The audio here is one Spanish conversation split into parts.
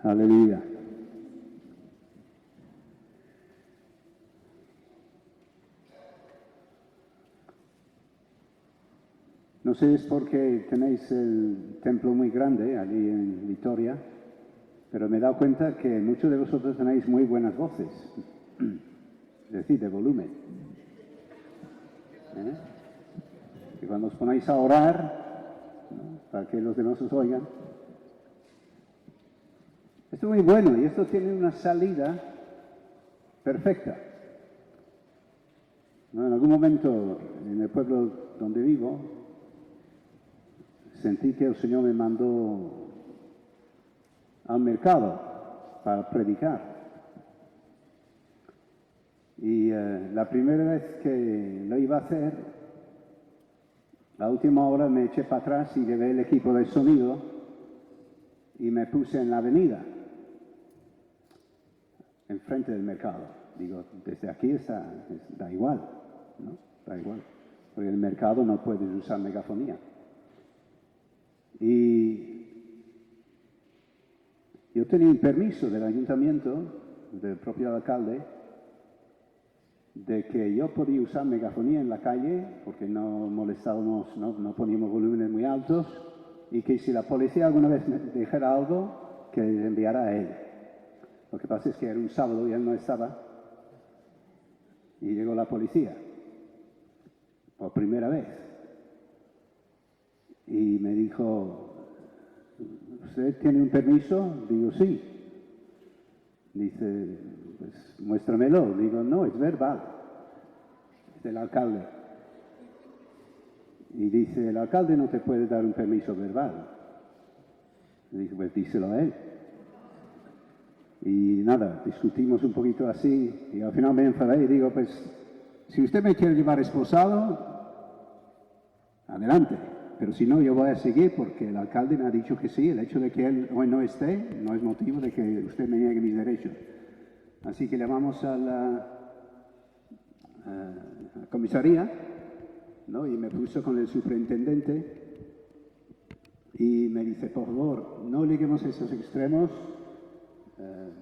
Aleluya. No sé si es porque tenéis el templo muy grande allí en Vitoria, pero me he dado cuenta que muchos de vosotros tenéis muy buenas voces, es decir, de volumen. Y cuando os ponéis a orar, ¿no?, para que los demás os oigan. Esto es muy bueno y esto tiene una salida perfecta. ¿No? En algún momento en el pueblo donde vivo sentí que el Señor me mandó al mercado para predicar. Y la primera vez que lo iba a hacer, la última hora me eché para atrás y llevé el equipo de sonido y me puse en la avenida, enfrente del mercado. Digo, desde aquí da igual, ¿no? Da igual, porque en el mercado no puedes usar megafonía. Y yo tenía un permiso del ayuntamiento, del propio alcalde, de que yo podía usar megafonía en la calle porque no molestábamos, no poníamos volúmenes muy altos, y que si la policía alguna vez me dijera algo, que les enviara a él. Lo que pasa es que era un sábado y él no estaba, y llegó la policía, por primera vez, y me dijo, ¿usted tiene un permiso? Digo, sí. Dice, pues muéstramelo. Digo, no, es verbal. Es del alcalde. Y dice, el alcalde no te puede dar un permiso verbal. Y dije, pues díselo a él. Y nada, discutimos un poquito así y al final me enfadé y digo, pues si usted me quiere llevar esposado, adelante. Pero si no, yo voy a seguir porque el alcalde me ha dicho que sí. El hecho de que él hoy no esté no es motivo de que usted me niegue mis derechos. Así que llamamos a la comisaría, ¿no? Y me puso con el superintendente y me dice, por favor, no liguemos esos extremos.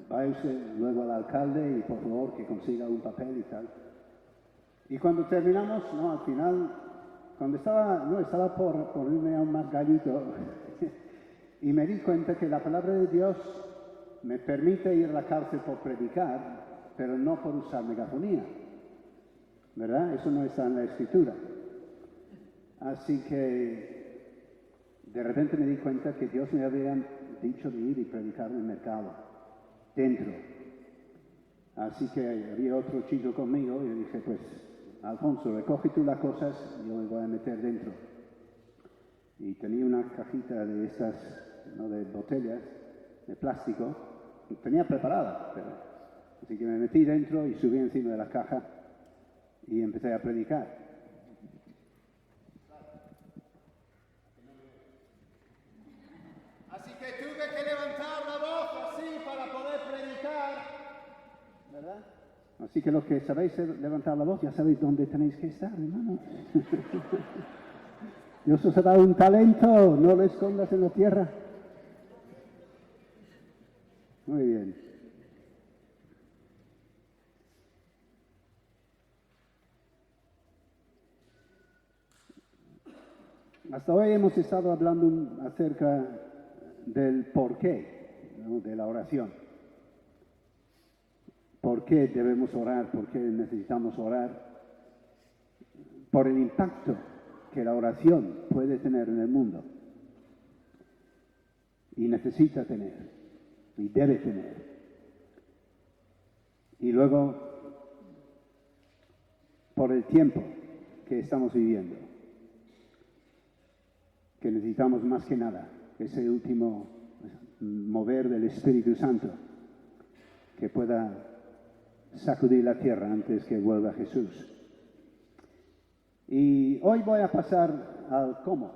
Vaya usted luego al alcalde y por favor que consiga un papel y tal. Y cuando terminamos, no, al final, cuando estaba por ponerme aún más gallito y me di cuenta que la palabra de Dios me permite ir a la cárcel por predicar, pero no por usar megafonía, ¿verdad? Eso no está en la Escritura. Así que de repente me di cuenta que Dios me había dicho de ir y predicar en el mercado, dentro. Así que había otro chico conmigo y le dije, pues, Alfonso, recoge tú las cosas, yo me voy a meter dentro. Y tenía una cajita de estas, ¿no?, de botellas de plástico, tenía preparada, pero así que me metí dentro y subí encima de la caja y empecé a predicar. Así que tuve que levantar la voz así para poder predicar, ¿verdad? Así que los que sabéis levantar la voz, ya sabéis dónde tenéis que estar, hermano. Dios os ha dado un talento, no lo escondas en la tierra. Muy bien. Hasta hoy hemos estado hablando acerca del porqué, ¿no?, de la oración. ¿Por qué debemos orar? ¿Por qué necesitamos orar? Por el impacto que la oración puede tener en el mundo. Y necesita tener. Y debe tener. Y luego, por el tiempo que estamos viviendo. Que necesitamos más que nada ese último mover del Espíritu Santo que pueda sacudir la tierra antes que vuelva Jesús. Y hoy voy a pasar al cómo.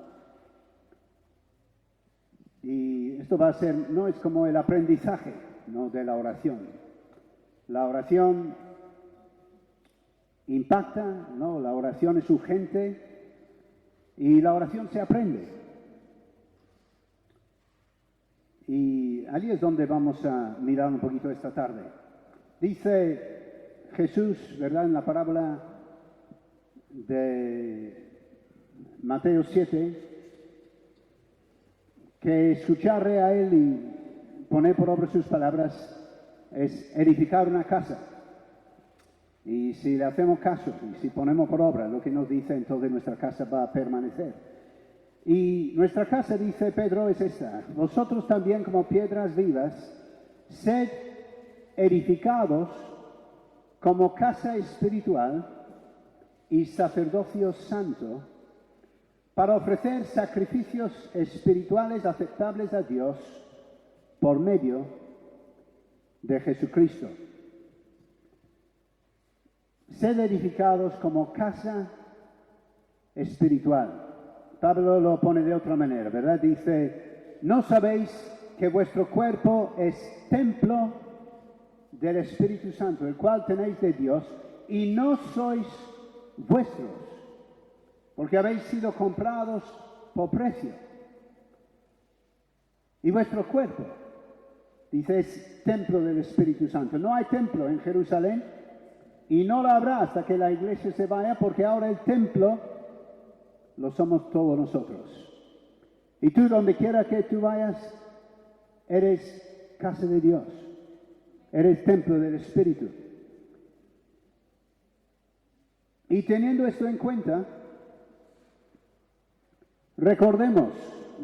Y esto va a ser, no es como el aprendizaje, ¿no?, de la oración. La oración impacta, ¿no? La oración es urgente y la oración se aprende. Y allí es donde vamos a mirar un poquito esta tarde. Dice Jesús, ¿verdad?, en la parábola de Mateo 7, que escucharle a Él y poner por obra sus palabras es edificar una casa. Y si le hacemos caso y si ponemos por obra lo que nos dice, entonces nuestra casa va a permanecer. Y nuestra casa, dice Pedro, es esta: vosotros también, como piedras vivas, sed edificados como casa espiritual y sacerdocio santo, para ofrecer sacrificios espirituales aceptables a Dios por medio de Jesucristo. Sed edificados como casa espiritual. Pablo lo pone de otra manera, ¿verdad? Dice, ¿no sabéis que vuestro cuerpo es templo del Espíritu Santo, el cual tenéis de Dios, y no sois vuestros, porque habéis sido comprados por precio? Y vuestro cuerpo, dice, es templo del Espíritu Santo. No hay templo en Jerusalén y no lo habrá hasta que la iglesia se vaya, porque ahora el templo lo somos todos nosotros. Y tú, donde quiera que tú vayas, eres casa de Dios, eres templo del Espíritu. Y teniendo esto en cuenta, recordemos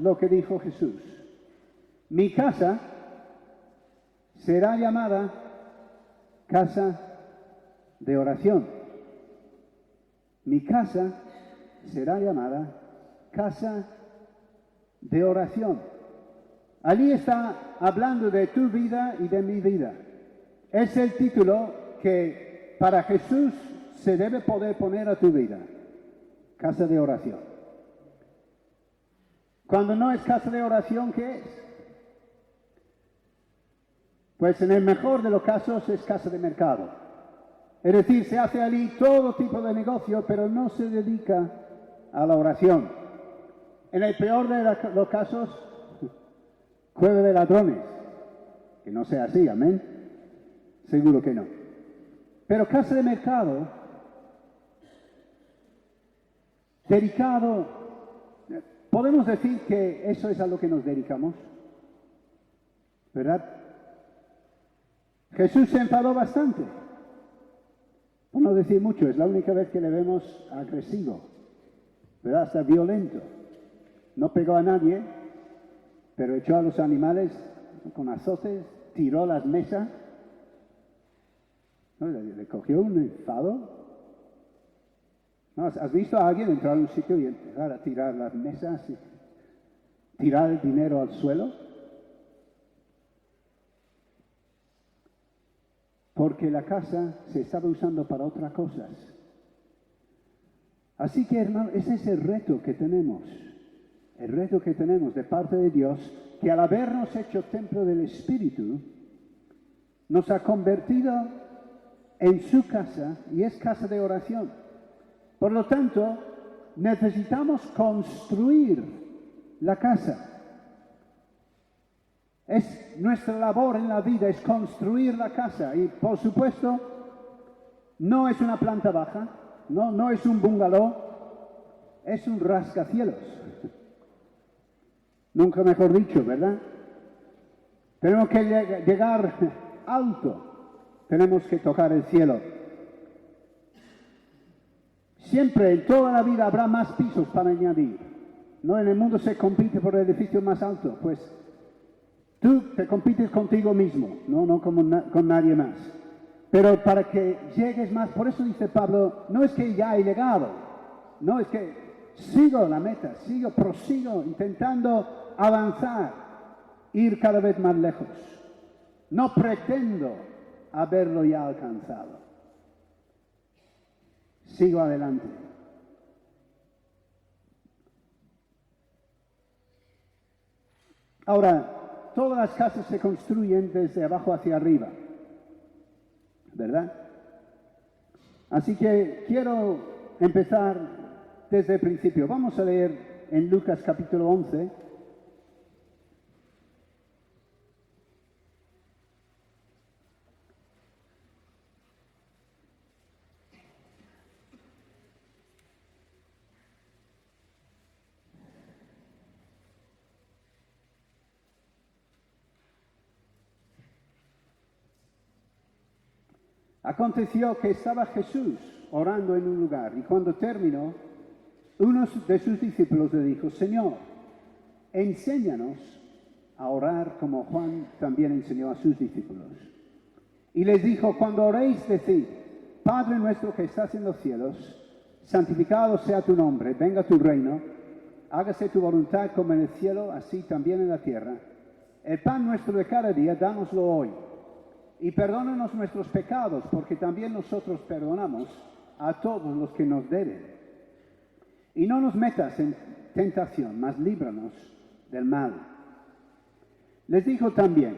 lo que dijo Jesús: mi casa será llamada casa de oración. Mi casa será llamada casa de oración. Allí está hablando de tu vida y de mi vida. Es el título que para Jesús se debe poder poner a tu vida: casa de oración. Cuando no es casa de oración, ¿qué es? Pues en el mejor de los casos es casa de mercado. Es decir, se hace allí todo tipo de negocio, pero no se dedica a la oración. En el peor de los casos, cueva de ladrones. Que no sea así, amén. Seguro que no. Pero casa de mercado, dedicado, podemos decir que eso es a lo que nos dedicamos, ¿verdad? Jesús se enfadó bastante, por no decir mucho. Es la única vez que le vemos agresivo, ¿verdad? Hasta violento. No pegó a nadie, pero echó a los animales con azotes, tiró las mesas. ¿No? Le cogió un enfado. ¿No? ¿Has visto a alguien entrar a un sitio y empezar a tirar las mesas y tirar el dinero al suelo? Porque la casa se estaba usando para otras cosas. Así que, hermano, ese es el reto que tenemos. El reto que tenemos de parte de Dios, que al habernos hecho templo del Espíritu, nos ha convertido en su casa, y es casa de oración. Por lo tanto, necesitamos construir la casa. Es nuestra labor en la vida, es construir la casa. Y por supuesto, no es una planta baja, no es un bungalow, es un rascacielos. Nunca mejor dicho, ¿verdad? Tenemos que llegar alto, tenemos que tocar el cielo. Siempre, en toda la vida, habrá más pisos para añadir. No, en el mundo se compite por el edificio más alto. Pues tú te compites contigo mismo, no con nadie más. Pero para que llegues más, por eso dice Pablo, no es que ya he llegado, no, es que sigo la meta, prosigo, intentando avanzar, ir cada vez más lejos. No pretendo haberlo ya alcanzado. Sigo adelante. Ahora, todas las casas se construyen desde abajo hacia arriba, ¿verdad? Así que quiero empezar desde el principio. Vamos a leer en Lucas capítulo 11. Aconteció que estaba Jesús orando en un lugar y cuando terminó, uno de sus discípulos le dijo, Señor, enséñanos a orar como Juan también enseñó a sus discípulos. Y les dijo, cuando oréis, decid, Padre nuestro que estás en los cielos, santificado sea tu nombre, venga tu reino, hágase tu voluntad como en el cielo, así también en la tierra. El pan nuestro de cada día, dánoslo hoy. Y perdónanos nuestros pecados, porque también nosotros perdonamos a todos los que nos deben. Y no nos metas en tentación, mas líbranos del mal. Les dijo también,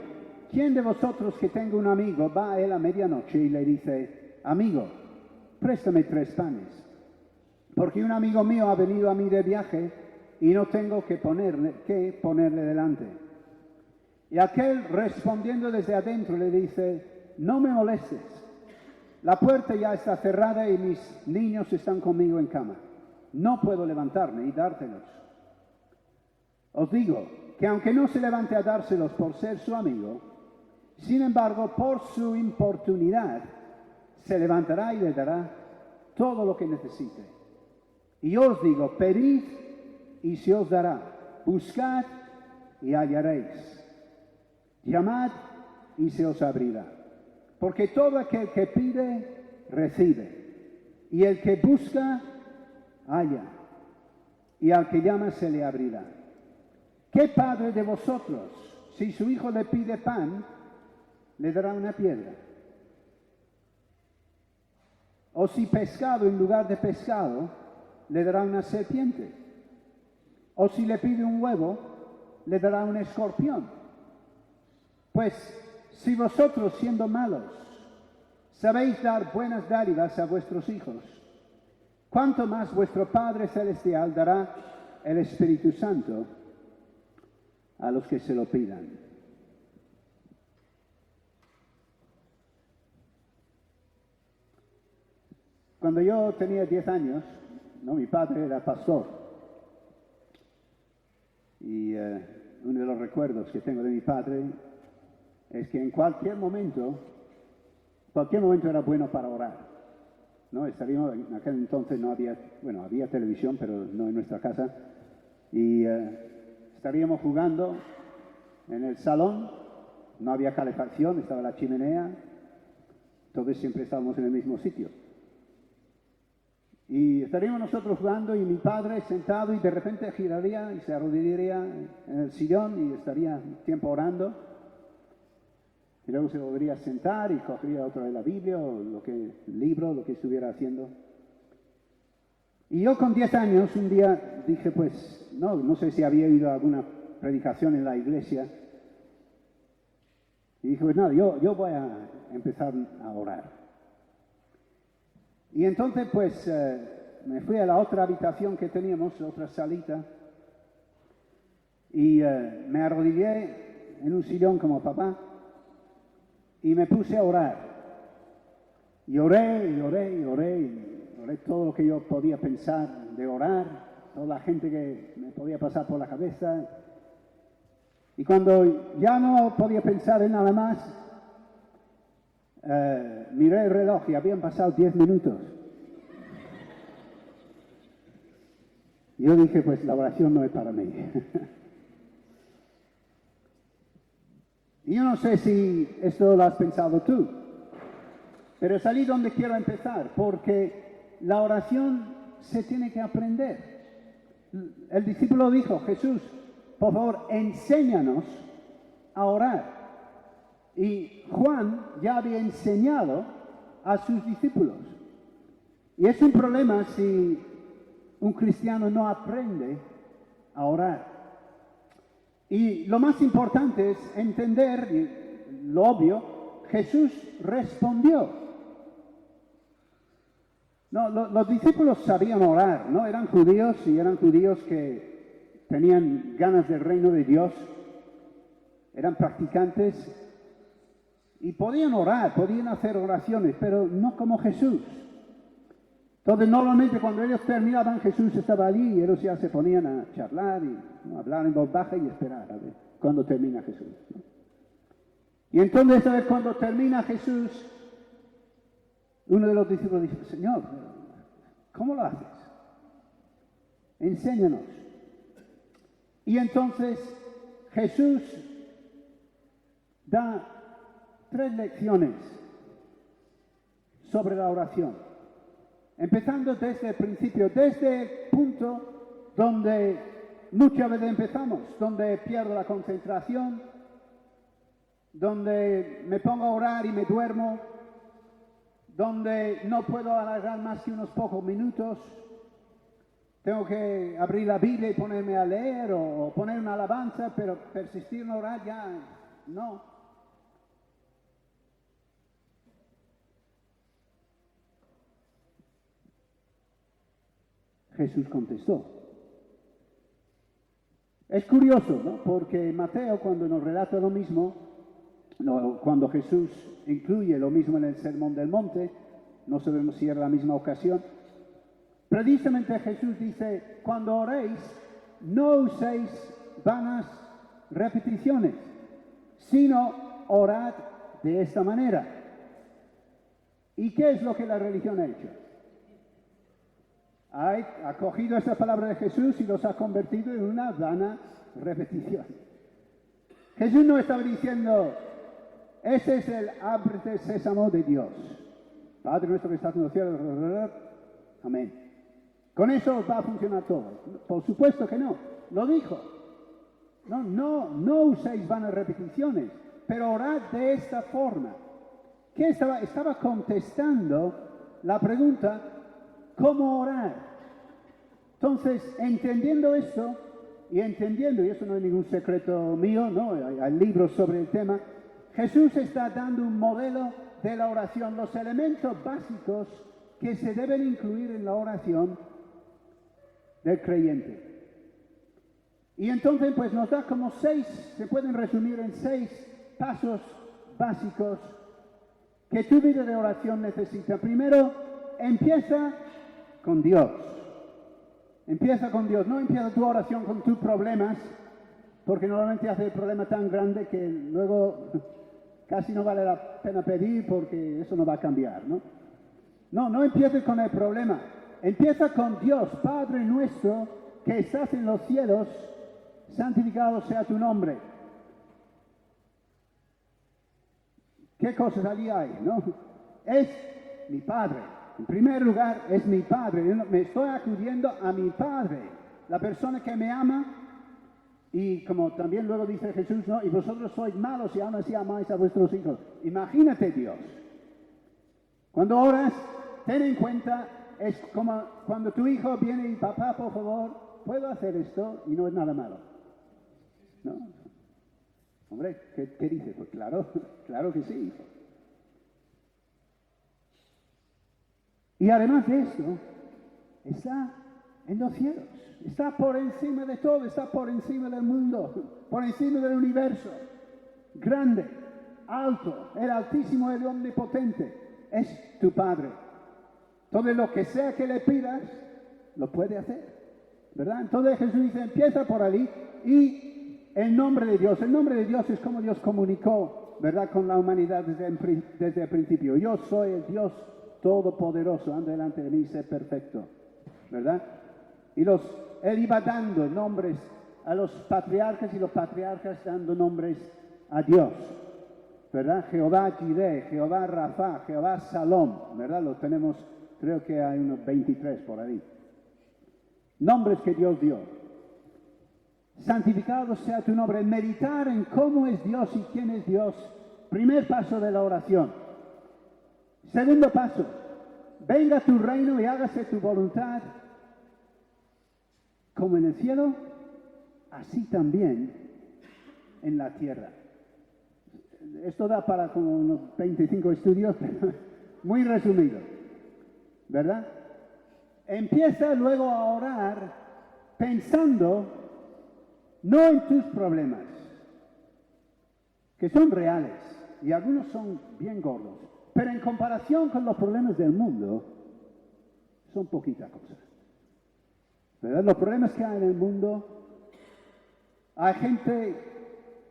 ¿quién de vosotros que tenga un amigo va a él a medianoche y le dice, amigo, préstame 3 panes? Porque un amigo mío ha venido a mí de viaje y no tengo que ponerle delante. Y aquel respondiendo desde adentro le dice, no me molestes, la puerta ya está cerrada y mis niños están conmigo en cama. No puedo levantarme y dártelos. Os digo que aunque no se levante a dárselos por ser su amigo, sin embargo, por su importunidad, se levantará y le dará todo lo que necesite. Y yo os digo, pedid y se os dará, buscad y hallaréis. Llamad y se os abrirá. Porque todo aquel que pide, recibe. Y el que busca, halla. Y al que llama, se le abrirá. ¿Qué padre de vosotros, si su hijo le pide pan, le dará una piedra? O si pescado en lugar de pescado, le dará una serpiente? O si le pide un huevo, le dará un escorpión? Pues, si vosotros, siendo malos, sabéis dar buenas dádivas a vuestros hijos, ¿cuánto más vuestro Padre Celestial dará el Espíritu Santo a los que se lo pidan? Cuando yo tenía 10 años, mi padre era pastor. Y uno de los recuerdos que tengo de mi padre es que en cualquier momento era bueno para orar. ¿No? Estaríamos, en aquel entonces no había, había televisión, pero no en nuestra casa. Y estaríamos jugando en el salón, no había calefacción, estaba la chimenea, entonces siempre estábamos en el mismo sitio. Y estaríamos nosotros jugando y mi padre sentado y de repente giraría y se arrodillaría en el sillón y estaría un tiempo orando. Y luego se volvería a sentar y cogería otra vez la Biblia o el libro, lo que estuviera haciendo. Y yo con 10 años un día dije, pues, no sé si había ido a alguna predicación en la iglesia. Y dije, pues nada, yo voy a empezar a orar. Y entonces, pues, me fui a la otra habitación que teníamos, otra salita, y me arrodillé en un sillón como papá, y me puse a orar. Y oré todo lo que yo podía pensar de orar, toda la gente que me podía pasar por la cabeza. Y cuando ya no podía pensar en nada más, miré el reloj y habían pasado 10 minutos. Y yo dije, pues la oración no es para mí. Y yo no sé si esto lo has pensado tú, pero es ahí donde quiero empezar, porque la oración se tiene que aprender. El discípulo dijo, Jesús, por favor, enséñanos a orar. Y Juan ya había enseñado a sus discípulos. Y es un problema si un cristiano no aprende a orar. Y lo más importante es entender, lo obvio, Jesús respondió. No, los discípulos sabían orar, ¿no? Eran judíos y eran judíos que tenían ganas del reino de Dios, eran practicantes y podían orar, podían hacer oraciones, pero no como Jesús. Entonces, normalmente cuando ellos terminaban, Jesús estaba allí y ellos ya se ponían a charlar y hablar en voz baja y esperar a ver cuándo termina Jesús, ¿no? Y entonces, esta vez cuando termina Jesús, Uno de los discípulos dice, Señor, ¿cómo lo haces? Enséñanos. Y entonces Jesús da 3 lecciones sobre la oración, empezando desde el principio, desde el punto donde muchas veces empezamos, donde pierdo la concentración, donde me pongo a orar y me duermo, donde no puedo alargar más que unos pocos minutos. Tengo que abrir la Biblia y ponerme a leer o poner una alabanza, pero persistir en orar ya no. Jesús contestó. Es curioso, ¿no? Porque Mateo, cuando nos relata lo mismo, cuando Jesús incluye lo mismo en el Sermón del Monte, no sabemos si era la misma ocasión, precisamente Jesús dice, cuando oréis, no uséis vanas repeticiones, sino orad de esta manera. ¿Y qué es lo que la religión ha hecho? Ha cogido esa palabra de Jesús y los ha convertido en una vana repetición. Jesús no estaba diciendo, ese es el ábrete sésamo de Dios. Padre nuestro que estás en los cielos, amén. Con eso va a funcionar todo. Por supuesto que no. Lo dijo. No uséis vanas repeticiones, pero orad de esta forma. ¿Qué estaba? Estaba contestando la pregunta, ¿cómo orar? Entonces, entendiendo esto, y eso no es ningún secreto mío, ¿no? Hay libros sobre el tema, Jesús está dando un modelo de la oración, los elementos básicos que se deben incluir en la oración del creyente. Y entonces, pues nos da como 6, se pueden resumir en 6 pasos básicos que tu vida de oración necesita. Primero, empieza con Dios. Empieza con Dios. No empieza tu oración con tus problemas, porque normalmente hace el problema tan grande que luego casi no vale la pena pedir porque eso no va a cambiar, ¿no? No empieces con el problema. Empieza con Dios, Padre nuestro, que estás en los cielos, santificado sea tu nombre. ¿Qué cosas allí hay, no? Es mi Padre. En primer lugar, es mi Padre. Me estoy acudiendo a mi Padre, la persona que me ama. Y como también luego dice Jesús, ¿no? Y vosotros sois malos y aún así amáis a vuestros hijos. Imagínate Dios. Cuando oras, ten en cuenta, es como cuando tu hijo viene y papá, por favor, ¿puedo hacer esto? Y no es nada malo. ¿No? Hombre, ¿qué dice? Pues claro, claro que sí, hijo. Y además de esto, está en los cielos, está por encima de todo, está por encima del mundo, por encima del universo, grande, alto, el Altísimo, el Omnipotente, es tu Padre. Entonces lo que sea que le pidas, lo puede hacer, ¿verdad? Entonces Jesús dice, empieza por ahí y el nombre de Dios es como Dios comunicó, ¿verdad? Con la humanidad desde el principio. Yo soy el Dios Todopoderoso, anda delante de mí, sé perfecto, ¿verdad? Y él iba dando nombres a los patriarcas y los patriarcas dando nombres a Dios, ¿verdad? Jehová Jireh, Jehová Rafa, Jehová Salom, ¿verdad? Lo tenemos, creo que hay unos 23 por ahí. Nombres que Dios dio. Santificado sea tu nombre. Meditar en cómo es Dios y quién es Dios. Primer paso de la oración. Segundo paso, venga tu reino y hágase tu voluntad, como en el cielo, así también en la tierra. Esto da para como unos 25 estudios, pero muy resumido, ¿verdad? Empieza luego a orar pensando no en tus problemas, que son reales y algunos son bien gordos, pero en comparación con los problemas del mundo, son poquita cosa. ¿Verdad? Los problemas que hay en el mundo, hay gente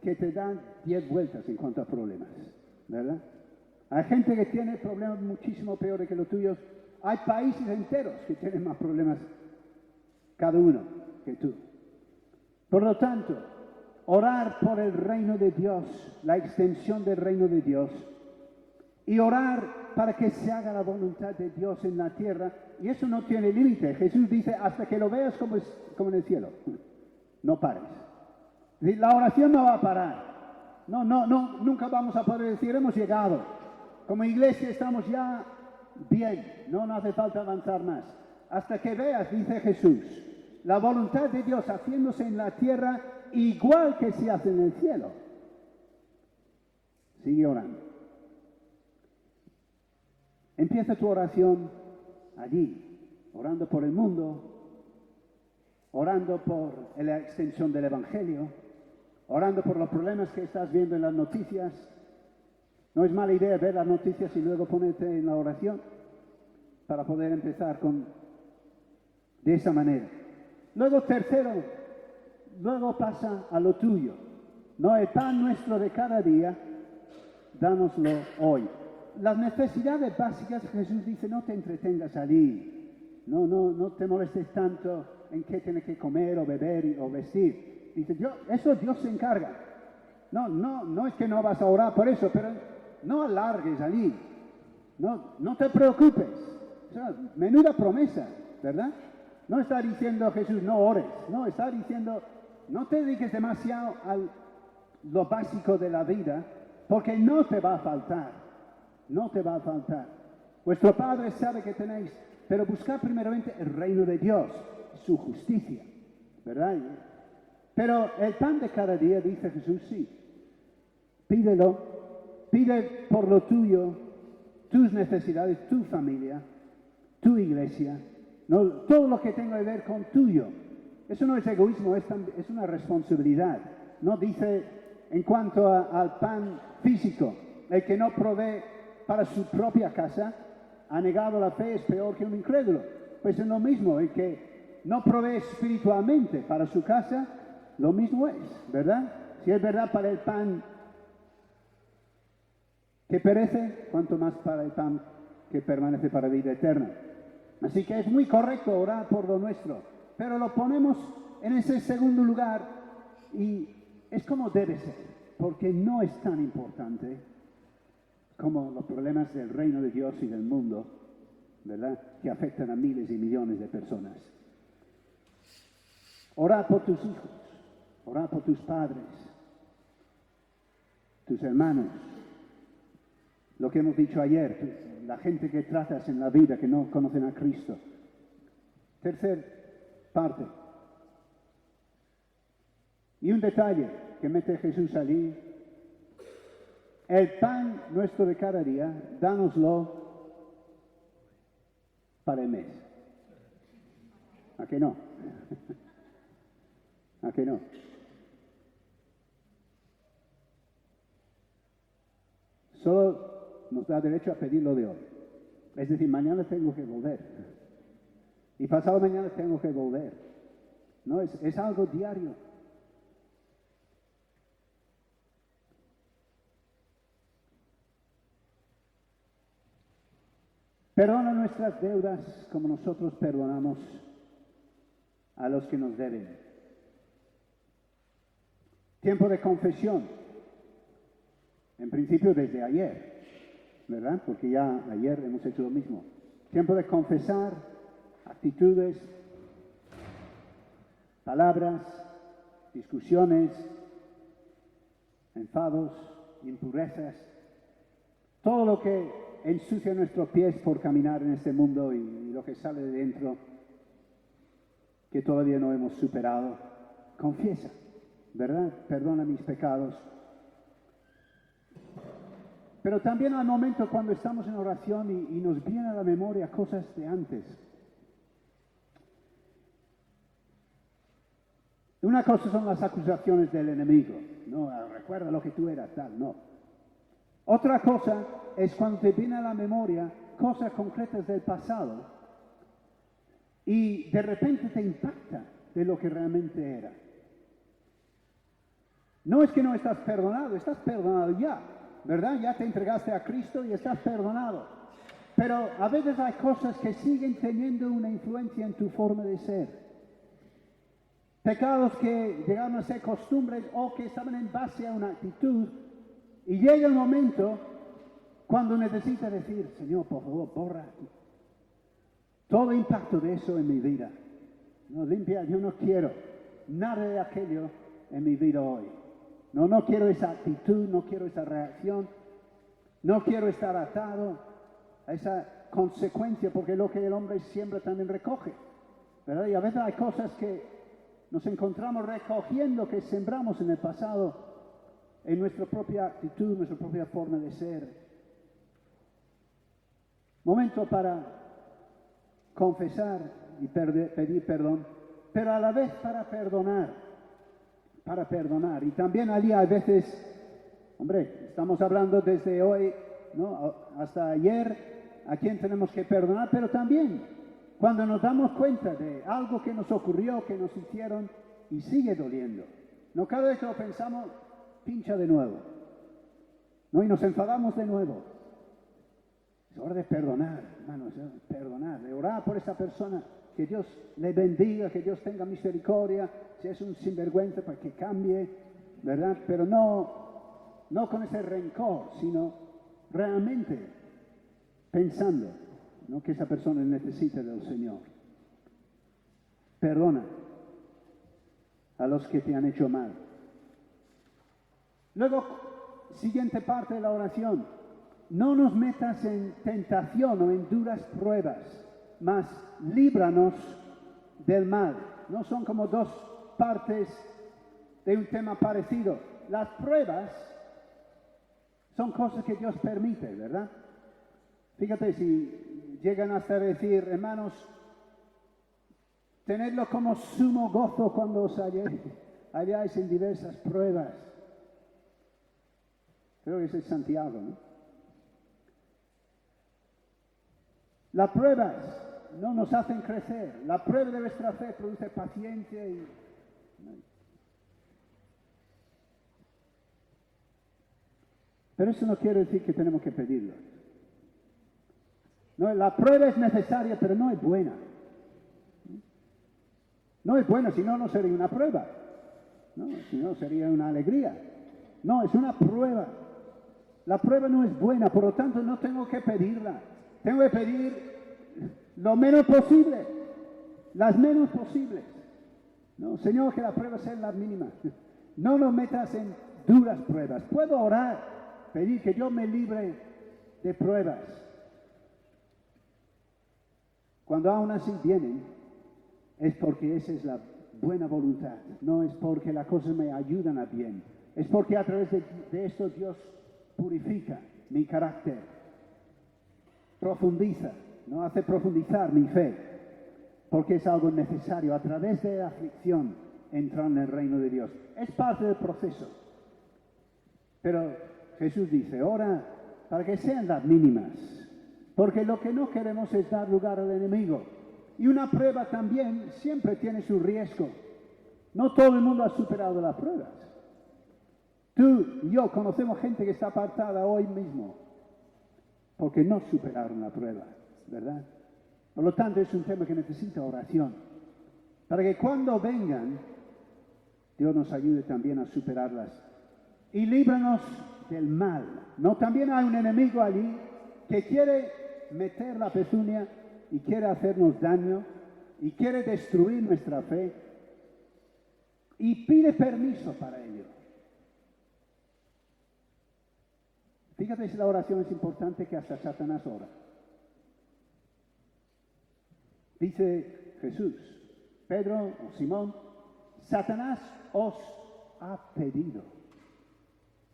que te da 10 vueltas en cuanto a problemas, ¿verdad? Hay gente que tiene problemas muchísimo peores que los tuyos. Hay países enteros que tienen más problemas cada uno que tú. Por lo tanto, orar por el reino de Dios, la extensión del reino de Dios, y orar para que se haga la voluntad de Dios en la tierra, y eso no tiene límite. Jesús dice, hasta que lo veas como en el cielo, no pares. La oración no va a parar. No, nunca vamos a poder decir, hemos llegado. Como iglesia estamos ya bien, no hace falta avanzar más. Hasta que veas, dice Jesús, la voluntad de Dios haciéndose en la tierra igual que se hace en el cielo. Sigue orando. Empieza tu oración allí, orando por el mundo, orando por la extensión del Evangelio, orando por los problemas que estás viendo en las noticias. No es mala idea ver las noticias y luego ponerte en la oración para poder empezar de esa manera. Luego, tercero, luego pasa a lo tuyo. No, el pan nuestro de cada día, dánoslo hoy. Las necesidades básicas, Jesús dice, no te entretengas allí. No te molestes tanto en qué tienes que comer o beber o vestir. Dice, eso Dios se encarga. No es que no vas a orar por eso, pero no alargues allí. No te preocupes. O sea, menuda promesa, ¿verdad? No está diciendo Jesús, no ores. No, está diciendo, no te dediques demasiado a lo básico de la vida, porque no te va a faltar. No te va a faltar. Vuestro Padre sabe que tenéis, pero buscad primeramente el reino de Dios, su justicia, ¿verdad? Pero el pan de cada día, dice Jesús, sí. Pídelo, pide por lo tuyo, tus necesidades, tu familia, tu iglesia, no, todo lo que tenga que ver con tuyo. Eso no es egoísmo, es una responsabilidad. No dice en cuanto al pan físico, el que no provee para su propia casa, ha negado la fe, es peor que un incrédulo. Pues es lo mismo, el que no provee espiritualmente para su casa, lo mismo es, ¿verdad? Si es verdad para el pan que perece, cuanto más para el pan que permanece para vida eterna. Así que es muy correcto orar por lo nuestro, pero lo ponemos en ese segundo lugar y es como debe ser, porque no es tan importante como los problemas del reino de Dios y del mundo, ¿verdad?, que afectan a miles y millones de personas. Orar por tus hijos, orar por tus padres, tus hermanos, lo que hemos dicho ayer, la gente que tratas en la vida que no conocen a Cristo. Tercer parte. Y un detalle que mete Jesús allí: el pan nuestro de cada día, dánoslo para el mes. ¿A qué no? ¿A qué no? Solo nos da derecho a pedirlo de hoy. Es decir, mañana tengo que volver. Y pasado mañana tengo que volver. No, es algo diario. Perdona nuestras deudas como nosotros perdonamos a los que nos deben. Tiempo de confesión. En principio desde ayer, ¿verdad? Porque ya ayer hemos hecho lo mismo. Tiempo de confesar actitudes, palabras, discusiones, enfados, impurezas, todo lo que ensucia nuestros pies por caminar en este mundo y lo que sale de dentro que todavía no hemos superado. Confiesa, ¿verdad? Perdona mis pecados. Pero también hay momentos cuando estamos en oración y nos vienen a la memoria cosas de antes. Una cosa son las acusaciones del enemigo. No, recuerda lo que tú eras, tal, no. Otra cosa es cuando te viene a la memoria cosas concretas del pasado y de repente te impacta de lo que realmente era. No es que no estás perdonado ya. ¿verdad? Ya te entregaste a Cristo y estás perdonado. Pero a veces hay cosas que siguen teniendo una influencia en tu forma de ser. Pecados que llegaron a ser costumbres o que estaban en base a una actitud. Y llega el momento cuando necesitas decir, Señor, por favor, borra todo impacto de eso en mi vida. No, limpia, yo no quiero nada de aquello en mi vida hoy. No quiero esa actitud, no quiero esa reacción, no quiero estar atado a esa consecuencia, porque lo que el hombre siembra también recoge, ¿verdad? Y a veces hay cosas que nos encontramos recogiendo que sembramos en el pasado, en nuestra propia actitud, nuestra propia forma de ser. Momento para confesar y pedir perdón, pero a la vez para perdonar. Y también allí a veces, hombre, estamos hablando desde hoy, ¿no? Hasta ayer, a quién tenemos que perdonar, pero también cuando nos damos cuenta de algo que nos ocurrió, que nos hicieron y sigue doliendo. No, cada vez que lo pensamos, pincha de nuevo, ¿no? Y nos enfadamos de nuevo. Es hora de perdonar, hermanos, perdonar, de orar por esa persona, que Dios le bendiga, que Dios tenga misericordia, si es un sinvergüenza para que cambie, ¿verdad? Pero no con ese rencor, sino realmente pensando, ¿no?, que esa persona necesita del Señor. Perdona a los que te han hecho mal. Luego, siguiente parte de la oración. No nos metas en tentación o en duras pruebas, mas líbranos del mal. No son como dos partes de un tema parecido. Las pruebas son cosas que Dios permite, ¿verdad? Fíjate, si llegan hasta decir, hermanos, tenedlo como sumo gozo cuando os halláis en diversas pruebas. Creo que ese es Santiago, ¿no? Las pruebas no nos hacen crecer. La prueba de nuestra fe produce paciencia y... Pero eso no quiere decir que tenemos que pedirlo. No, la prueba es necesaria, pero no es buena. No es buena, si no, no sería una prueba. No, si no, sería una alegría. No, es una prueba. La prueba no es buena, por lo tanto no tengo que pedirla. Tengo que pedir lo menos posible, las menos posibles. No, Señor, que las pruebas sean las mínimas. No nos metas en duras pruebas. Puedo orar, pedir que Dios me libre de pruebas. Cuando aún así vienen, es porque esa es la buena voluntad. No es porque las cosas me ayudan a bien. Es porque a través de esto Dios purifica mi carácter, profundiza, ¿no? Hace profundizar mi fe, porque es algo necesario. A través de la aflicción entrar en el reino de Dios. Es parte del proceso. Pero Jesús dice, ora para que sean las mínimas, porque lo que no queremos es dar lugar al enemigo. Y una prueba también siempre tiene su riesgo. No todo el mundo ha superado las pruebas. Tú y yo conocemos gente que está apartada hoy mismo porque no superaron la prueba, ¿verdad? Por lo tanto, es un tema que necesita oración, para que cuando vengan, Dios nos ayude también a superarlas. Y líbranos del mal. No, también hay un enemigo allí que quiere meter la pezuña y quiere hacernos daño y quiere destruir nuestra fe y pide permiso para ello. Fíjate si la oración es importante, que hasta Satanás ora. Dice Jesús, Pedro o Simón, Satanás os ha pedido.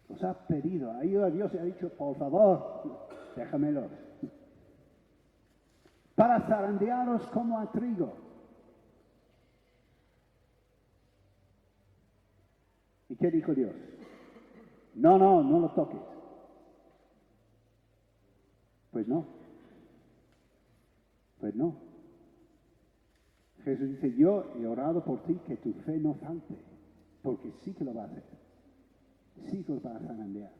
Os ha pedido. Ha ido a Dios y ha dicho, por favor, déjamelos. Para zarandearos como a trigo. ¿Y qué dijo Dios? No lo toques. Pues no. Jesús dice, yo he orado por ti, que tu fe no falte, porque sí que lo va a hacer. Sí que lo va a zarandear.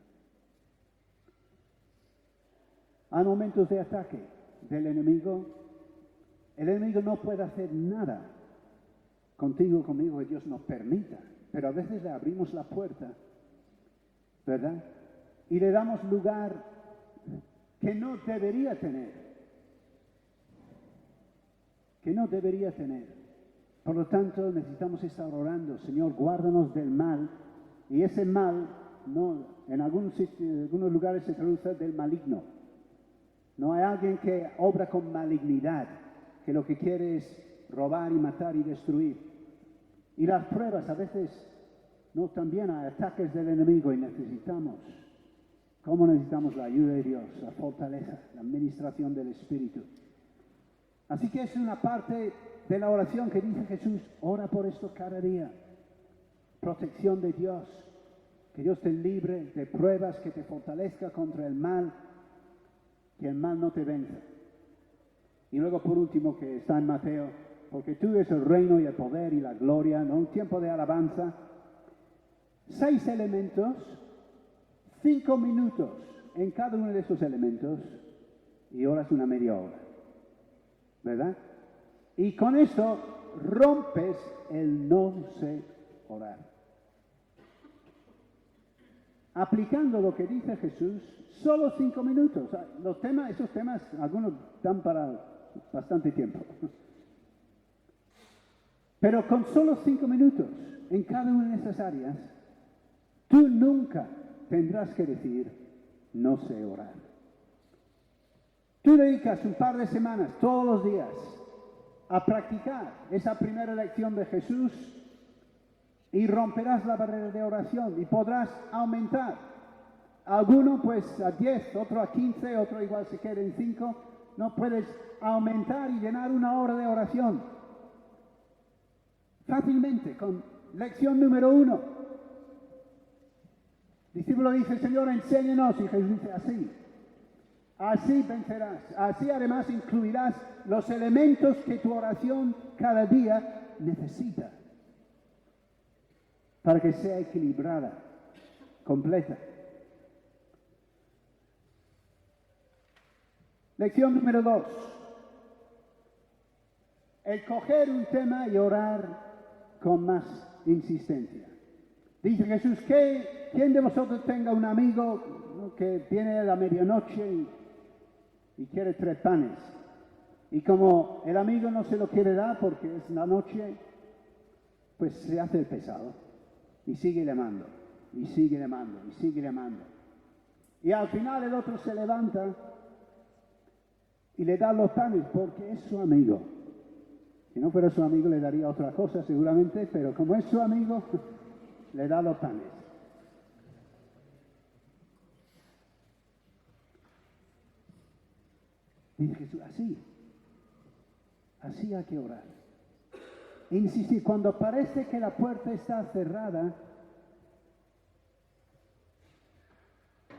Hay momentos de ataque del enemigo. El enemigo no puede hacer nada contigo, conmigo, que Dios nos permita. Pero a veces le abrimos la puerta, ¿verdad? Y le damos lugar que no debería tener. Que no debería tener. Por lo tanto, necesitamos estar orando. Señor, guárdanos del mal. Y ese mal, en algunos lugares se traduce del maligno. No hay alguien que obra con malignidad, que lo que quiere es robar y matar y destruir. Y las pruebas, a veces, también hay ataques del enemigo y necesitamos la ayuda de Dios, la fortaleza, la administración del Espíritu. Así que es una parte de la oración que dice Jesús, ora por esto cada día. Protección de Dios, que Dios te libre de pruebas, que te fortalezca contra el mal, que el mal no te venza. Y luego por último, que está en Mateo, porque tú es el reino y el poder y la gloria, ¿no? Un tiempo de alabanza. 6 elementos, 5 minutos en cada uno de esos elementos y oras una media hora, ¿verdad? Y con eso rompes el no sé orar. Aplicando lo que dice Jesús, solo 5 minutos. Esos temas, algunos dan para bastante tiempo. Pero con solo 5 minutos en cada una de esas áreas, tú nunca tendrás que decir, no sé orar. Tú dedicas un par de semanas, todos los días, a practicar esa primera lección de Jesús y romperás la barrera de oración y podrás aumentar. Alguno pues a 10, otro a 15, otro igual se queda en 5. No puedes aumentar y llenar una hora de oración. Fácilmente, con lección número 1. El discípulo dice, Señor, enséñanos. Y Jesús dice, así. Así vencerás. Así además incluirás los elementos que tu oración cada día necesita para que sea equilibrada, completa. Lección número 2. El coger un tema y orar con más insistencia. Dice Jesús, ¿quién de vosotros tenga un amigo que viene a la medianoche y quiere 3 panes? Y como el amigo no se lo quiere dar porque es la noche, pues se hace el pesado y sigue llamando, y sigue llamando, y sigue llamando. Y al final el otro se levanta y le da los panes porque es su amigo. Si no fuera su amigo le daría otra cosa seguramente, pero como es su amigo, le da los panes. Dice Jesús, así hay que orar. Insistir, cuando parece que la puerta está cerrada,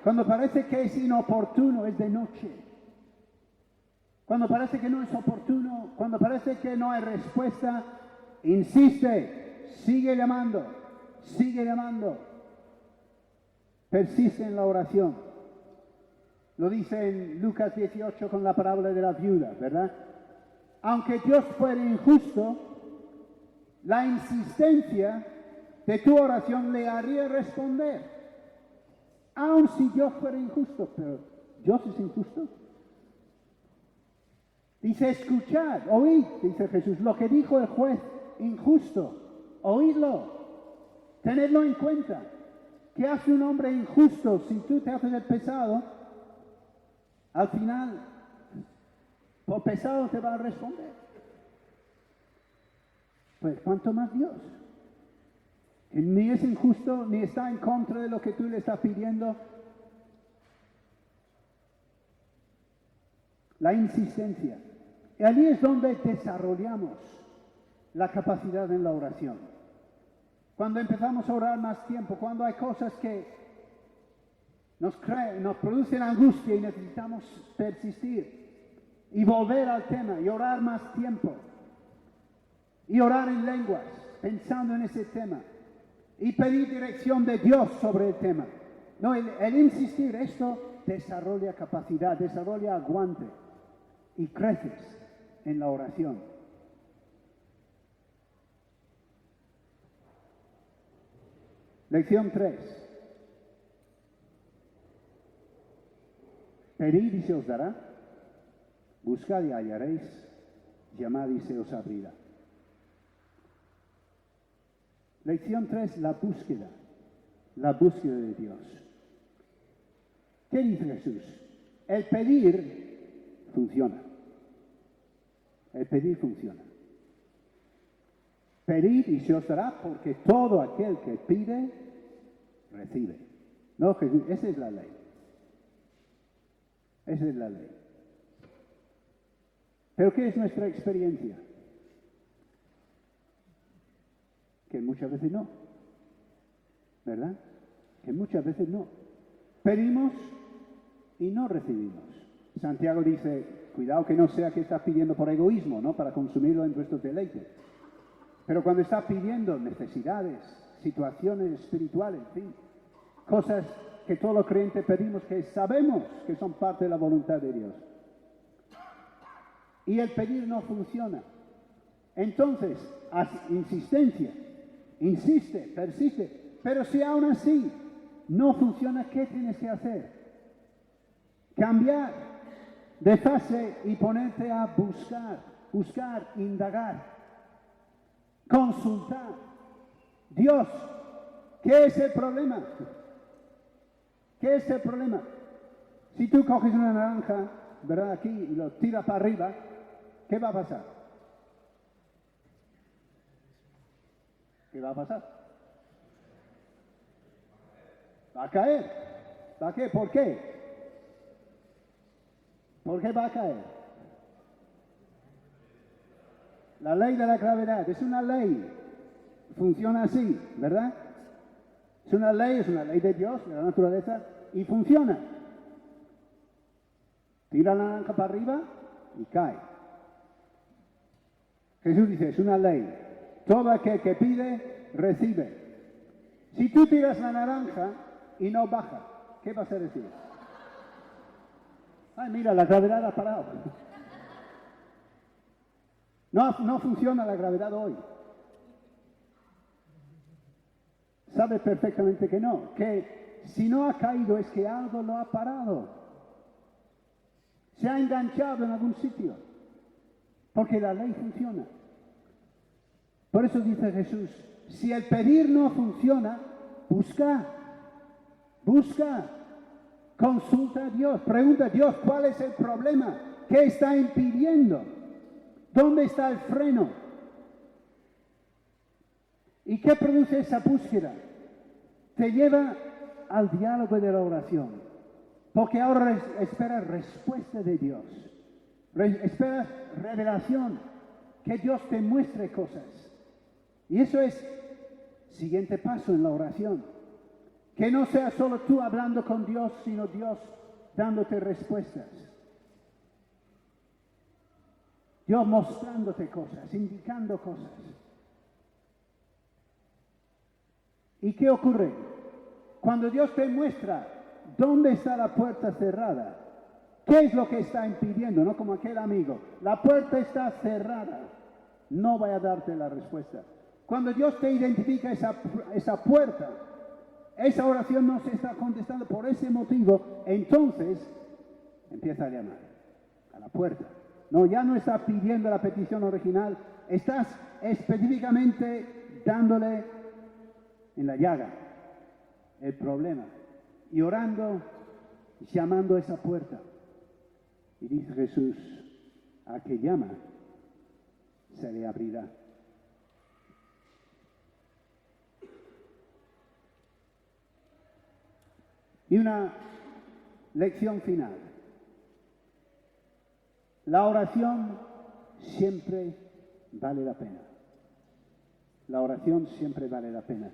cuando parece que es inoportuno, es de noche. Cuando parece que no es oportuno, cuando parece que no hay respuesta, insiste, sigue llamando, persiste en la oración. Lo dice en Lucas 18 con la parábola de la viuda, ¿verdad? Aunque Dios fuera injusto, la insistencia de tu oración le haría responder. Aun si Dios fuera injusto, pero ¿Dios es injusto? Dice, escuchad, oíd, dice Jesús, lo que dijo el juez injusto, oídlo, tenedlo en cuenta. ¿Qué hace un hombre injusto si tú te haces el pesado? Al final, por pesado te va a responder. Pues, ¿cuánto más Dios? Que ni es injusto, ni está en contra de lo que tú le estás pidiendo. La insistencia. Y allí es donde desarrollamos la capacidad en la oración. Cuando empezamos a orar más tiempo, cuando hay cosas que nos producen angustia y necesitamos persistir y volver al tema y orar más tiempo y orar en lenguas pensando en ese tema y pedir dirección de Dios sobre el tema. No, el insistir, esto desarrolla capacidad, desarrolla aguante y creces en la oración. Lección 3. Pedid y se os dará, buscad y hallaréis, llamad y se os abrirá. Lección 3, la búsqueda de Dios. ¿Qué dice Jesús? El pedir funciona. El pedir funciona. Pedid y se os dará, porque todo aquel que pide, recibe. No, Jesús, esa es la ley. Esa es la ley. Pero ¿qué es nuestra experiencia? Que muchas veces no. ¿Verdad? Que muchas veces no. Pedimos y no recibimos. Santiago dice, cuidado que no sea que estás pidiendo por egoísmo, ¿no? Para consumirlo en vuestros deleites. Pero cuando estás pidiendo necesidades, situaciones espirituales, en fin, cosas que todos los creyentes pedimos que sabemos que son parte de la voluntad de Dios. Y el pedir no funciona. Entonces, haz insistencia, insiste, persiste. Pero si aún así no funciona, ¿qué tienes que hacer? Cambiar de fase y ponerte a buscar, indagar, consultar. Dios, ¿qué es el problema? ¿Qué es el problema? Si tú coges una naranja, ¿verdad? Aquí y lo tiras para arriba, ¿qué va a pasar? ¿Qué va a pasar? Va a caer. ¿Va a caer? ¿Por qué? ¿Por qué va a caer? La ley de la gravedad es una ley. Funciona así, ¿verdad? Es una ley de Dios, de la naturaleza, y funciona. Tira la naranja para arriba y cae. Jesús dice, es una ley. Todo aquel que pide, recibe. Si tú tiras la naranja y no baja, ¿qué vas a decir? Ay, mira, la gravedad ha parado. No funciona la gravedad hoy. Sabes perfectamente que no, que si no ha caído es que algo lo ha parado. Se ha enganchado en algún sitio, porque la ley funciona. Por eso dice Jesús, si el pedir no funciona, busca, consulta a Dios, pregunta a Dios, ¿cuál es el problema? ¿Qué está impidiendo? ¿Dónde está el freno? ¿Y qué produce esa búsqueda? Te lleva al diálogo de la oración, porque ahora esperas respuesta de Dios, esperas revelación, que Dios te muestre cosas. Y eso es siguiente paso en la oración, que no sea solo tú hablando con Dios, sino Dios dándote respuestas. Dios mostrándote cosas, indicando cosas. ¿Y qué ocurre? Cuando Dios te muestra dónde está la puerta cerrada, ¿qué es lo que está impidiendo? No como aquel amigo. La puerta está cerrada. No voy a darte la respuesta. Cuando Dios te identifica esa puerta, esa oración no se está contestando por ese motivo, entonces empieza a llamar a la puerta. No, ya no estás pidiendo la petición original, estás específicamente dándole en la llaga el problema y orando, llamando a esa puerta. Y dice Jesús, a que llama, se le abrirá. Y una lección final. La oración siempre vale la pena. La oración siempre vale la pena.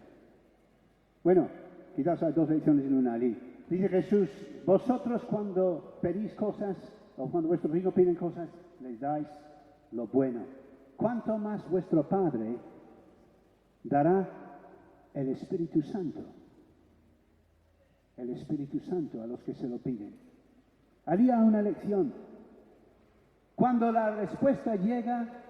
Bueno, quizás hay dos lecciones en una allí. Dice Jesús, vosotros cuando pedís cosas, o cuando vuestros hijos piden cosas, les dais lo bueno. ¿Cuánto más vuestro Padre dará el Espíritu Santo? el Espíritu Santo a los que se lo piden. Haría una elección. Cuando la respuesta llega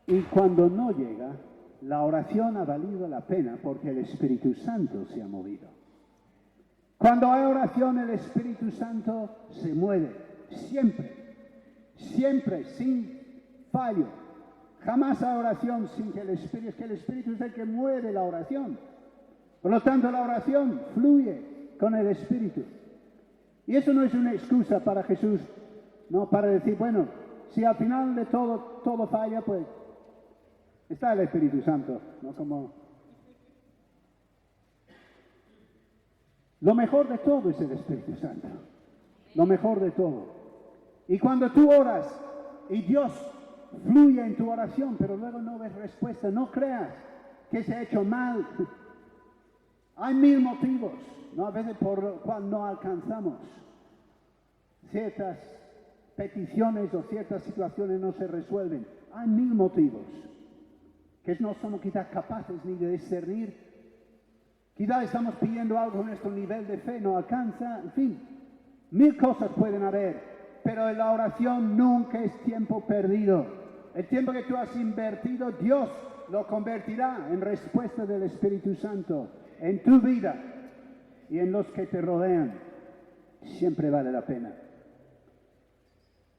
y cuando no llega, la oración ha valido la pena porque el Espíritu Santo se ha movido. Cuando hay oración, el Espíritu Santo se mueve, siempre, sin fallo. Jamás hay oración sin que el Espíritu es el que mueve la oración. Por lo tanto, la oración fluye con el Espíritu. Y eso no es una excusa para Jesús, no para decir, bueno, si al final de todo falla, pues está el Espíritu Santo, ¿no? Como lo mejor de todo es el Espíritu Santo. Lo mejor de todo. Y cuando tú oras y Dios fluye en tu oración, pero luego no ves respuesta, no creas que se ha hecho mal. Hay mil motivos, ¿no? A veces por lo cual no alcanzamos ciertas peticiones o ciertas situaciones no se resuelven. Hay mil motivos que no somos quizás capaces ni de discernir. Quizás estamos pidiendo algo, nuestro nivel de fe no alcanza, en fin, mil cosas pueden haber, pero en la oración nunca es tiempo perdido. El tiempo que tú has invertido, Dios lo convertirá en respuesta del Espíritu Santo en tu vida y en los que te rodean. Siempre vale la pena.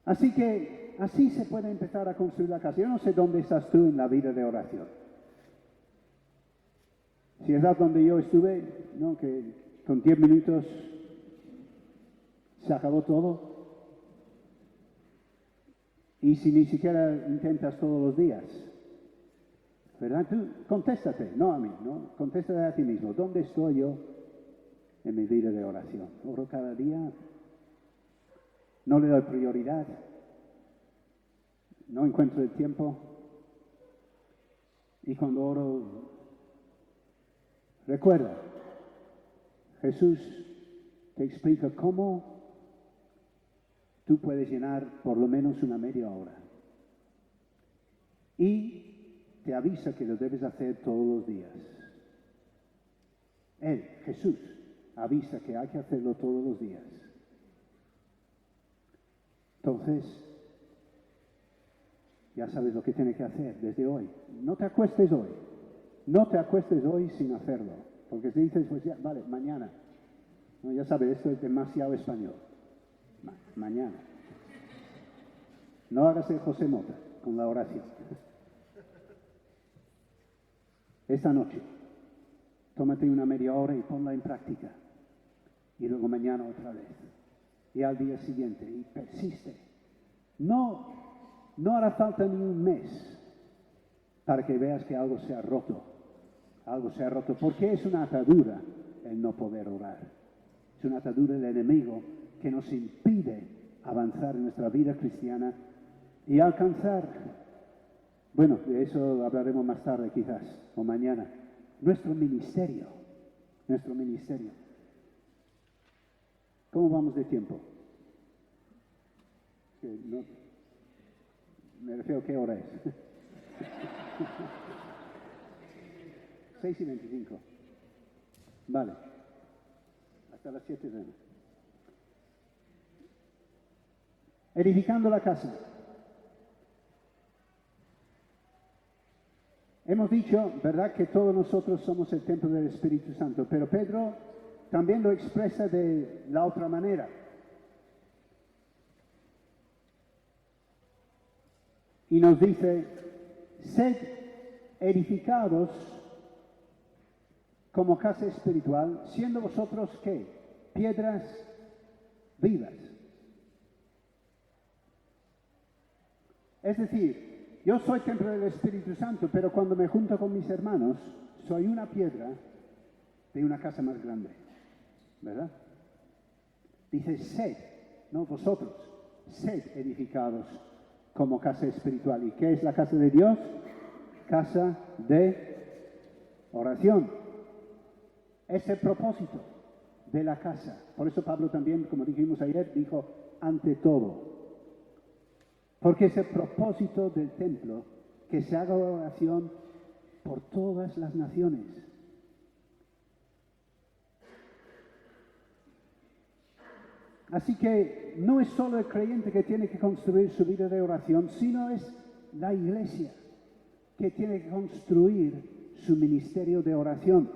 Así que así se puede empezar a construir la casa. Yo no sé dónde estás tú en la vida de oración. Si es donde yo estuve, ¿no? Que con 10 minutos se acabó todo. Y si ni siquiera intentas todos los días, ¿verdad? Tú contéstate, no a mí, ¿no? Contéstate a ti mismo. ¿Dónde estoy yo en mi vida de oración? ¿Oro cada día? ¿No le doy prioridad? ¿No encuentro el tiempo? Y cuando oro, recuerda, Jesús te explica cómo tú puedes llenar por lo menos una media hora. Y te avisa que lo debes hacer todos los días. Él, Jesús, avisa que hay que hacerlo todos los días. Entonces, ya sabes lo que tienes que hacer desde hoy. No te acuestes hoy. No te acuestes hoy sin hacerlo. Porque si dices, pues ya, vale, mañana. No, ya sabes, esto es demasiado español. Mañana. No hagas el José Mota con la oración. Esta noche, tómate una media hora y ponla en práctica. Y luego mañana otra vez. Y al día siguiente. Y persiste. No hará falta ni un mes para que veas que algo se ha roto. Algo se ha roto. Porque es una atadura el no poder orar. Es una atadura del enemigo que nos impide avanzar en nuestra vida cristiana y alcanzar, bueno, de eso hablaremos más tarde quizás, o mañana, nuestro ministerio. ¿Cómo vamos de tiempo? No, me refiero a qué hora es. 6:25. Vale. Hasta las 7 de la noche. Edificando la casa. Hemos dicho, ¿verdad?, que todos nosotros somos el templo del Espíritu Santo, pero Pedro también lo expresa de la otra manera. Y nos dice, sed edificados como casa espiritual, siendo vosotros, ¿qué? Piedras vivas. Es decir, yo soy templo del Espíritu Santo, pero cuando me junto con mis hermanos, soy una piedra de una casa más grande, ¿verdad? Dice sed, no vosotros, sed edificados como casa espiritual. ¿Y qué es la casa de Dios? Casa de oración. Es el propósito de la casa. Por eso Pablo también, como dijimos ayer, dijo ante todo. Porque es el propósito del templo que se haga oración por todas las naciones. Así que no es solo el creyente que tiene que construir su vida de oración, sino es la iglesia que tiene que construir su ministerio de oración.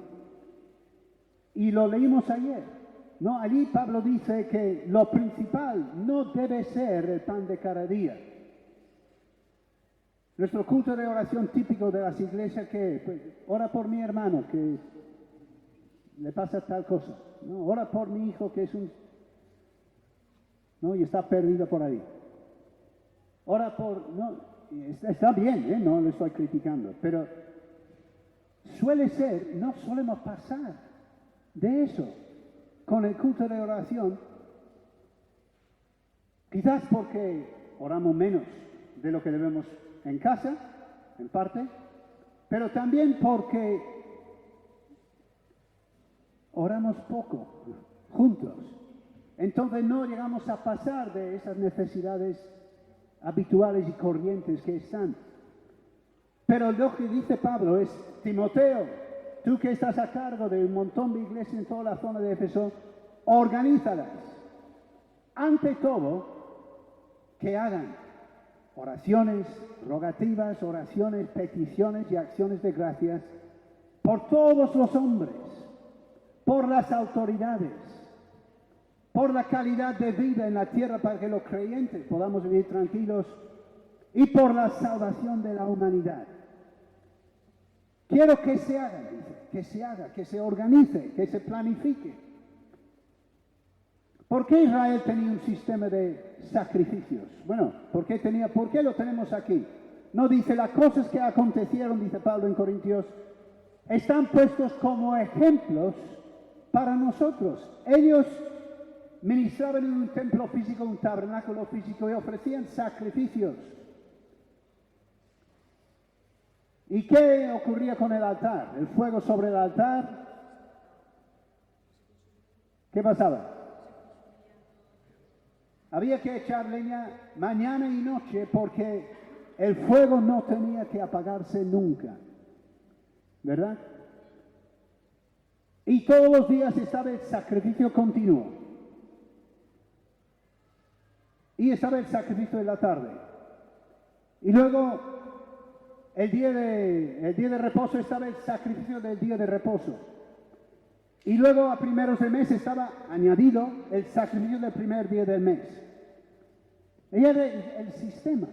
Y lo leímos ayer, ¿no? Allí Pablo dice que lo principal no debe ser el pan de cada día. Nuestro culto de oración típico de las iglesias que pues, ora por mi hermano que le pasa tal cosa, ¿no? Ora por mi hijo que es un... ¿no? Y está perdido por ahí. Ora por... No, está bien, ¿eh? No lo estoy criticando, pero suele ser, no solemos pasar de eso con el culto de oración, quizás porque oramos menos de lo que debemos en casa, en parte, pero también porque oramos poco juntos. Entonces no llegamos a pasar de esas necesidades habituales y corrientes que están. Pero lo que dice Pablo es, Timoteo, tú que estás a cargo de un montón de iglesias en toda la zona de Éfeso, organízalas. Ante todo, que hagan oraciones, rogativas, oraciones, peticiones y acciones de gracias por todos los hombres, por las autoridades, por la calidad de vida en la tierra para que los creyentes podamos vivir tranquilos y por la salvación de la humanidad. Quiero que se haga, dice, que se haga, que se organice, que se planifique. ¿Por qué Israel tenía un sistema de sacrificios? Bueno, ¿por qué lo tenemos aquí? No dice las cosas que acontecieron, dice Pablo en Corintios, están puestos como ejemplos para nosotros. Ellos ministraban en un templo físico, un tabernáculo físico y ofrecían sacrificios. ¿Y qué ocurría con el altar? El fuego sobre el altar. ¿Qué pasaba? Había que echar leña mañana y noche porque el fuego no tenía que apagarse nunca. ¿Verdad? Y todos los días estaba el sacrificio continuo. Y estaba el sacrificio de la tarde. Y luego el día de reposo estaba el sacrificio del día de reposo. Y luego a primeros del mes estaba añadido el sacrificio del primer día del mes. Y era el sistema.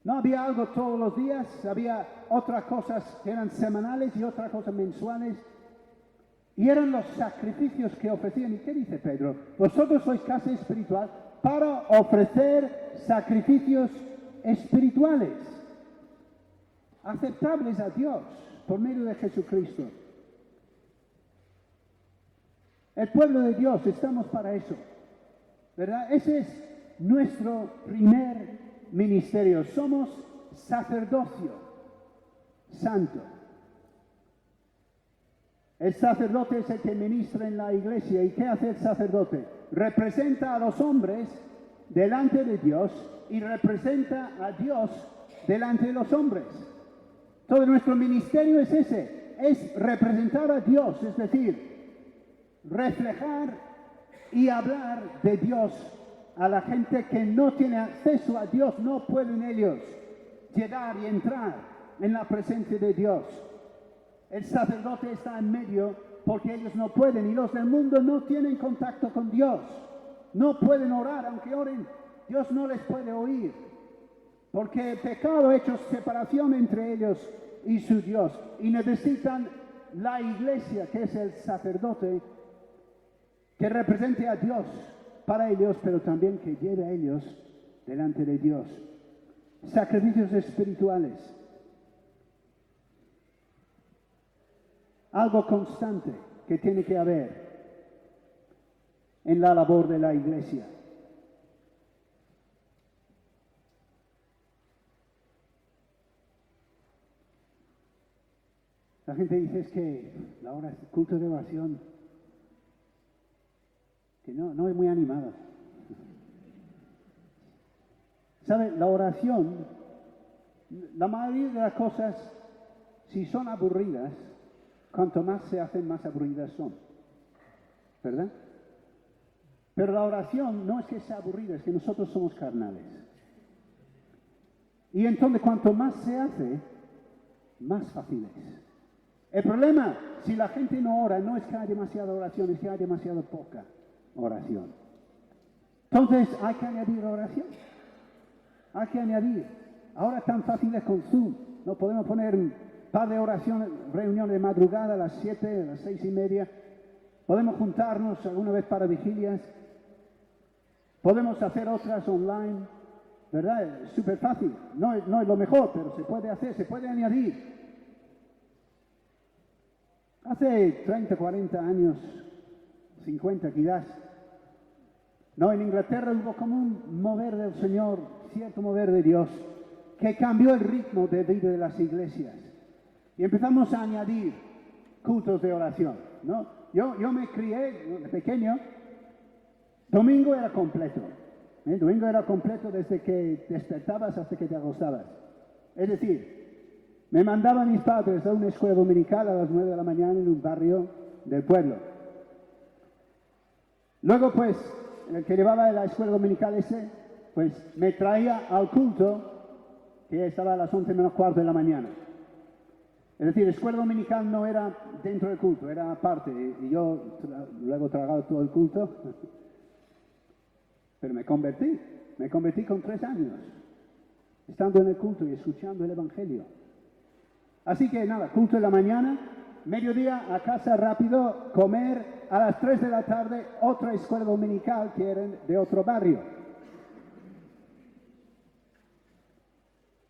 No había algo todos los días, había otras cosas que eran semanales y otras cosas mensuales. Y eran los sacrificios que ofrecían. ¿Y qué dice Pedro? Vosotros sois casa espiritual para ofrecer sacrificios espirituales, aceptables a Dios por medio de Jesucristo. El pueblo de Dios, estamos para eso, ¿verdad? Ese es nuestro primer ministerio. Somos sacerdocio santo. El sacerdote es el que ministra en la iglesia. ¿Y qué hace el sacerdote? Representa a los hombres delante de Dios y representa a Dios delante de los hombres. Todo nuestro ministerio es ese, es representar a Dios, es decir, reflejar y hablar de Dios a la gente que no tiene acceso a Dios. No pueden ellos llegar y entrar en la presencia de Dios. El sacerdote está en medio porque ellos no pueden y los del mundo no tienen contacto con Dios. No pueden orar, aunque oren, Dios no les puede oír. Porque el pecado ha hecho separación entre ellos y su Dios. Y necesitan la iglesia, que es el sacerdote, que represente a Dios para ellos, pero también que lleve a ellos delante de Dios. Sacrificios espirituales. Algo constante que tiene que haber en la labor de la iglesia. La gente dice es que la hora, el culto de oración, que no es muy animada. ¿Sabe? La oración, la mayoría de las cosas, si son aburridas, cuanto más se hacen, más aburridas son. ¿Verdad? Pero la oración no es que sea aburrida, es que nosotros somos carnales. Y entonces cuanto más se hace, más fácil es. El problema, si la gente no ora, no es que haya demasiada oración, es que hay demasiado poca oración. Entonces hay que añadir oración. Hay que añadir. Ahora tan fácil es con Zoom. No podemos poner un par de oraciones, reuniones de madrugada a las 7, a las 6:30. Podemos juntarnos alguna vez para vigilias. Podemos hacer otras online. ¿Verdad? Es súper fácil. No es lo mejor, pero se puede hacer, se puede añadir. Hace 30, 40 años, 50 quizás, no, en Inglaterra hubo como un mover del Señor, cierto mover de Dios, que cambió el ritmo de vida de las iglesias. Y empezamos a añadir cultos de oración, ¿no? Yo me crié de pequeño, domingo era completo. El domingo era completo desde que despertabas hasta que te acostabas. Es decir, me mandaban mis padres a una escuela dominical a las 9 de la mañana en un barrio del pueblo. Luego, pues, el que llevaba la escuela dominical pues me traía al culto que estaba a las 11 menos cuarto de la mañana. Es decir, la escuela dominical no era dentro del culto, era aparte. Y yo luego tragaba todo el culto. Pero me convertí con 3 años, estando en el culto y escuchando el Evangelio. Así que nada, culto en la mañana, mediodía a casa rápido, comer, a las 3 de la tarde otra escuela dominical que era de otro barrio.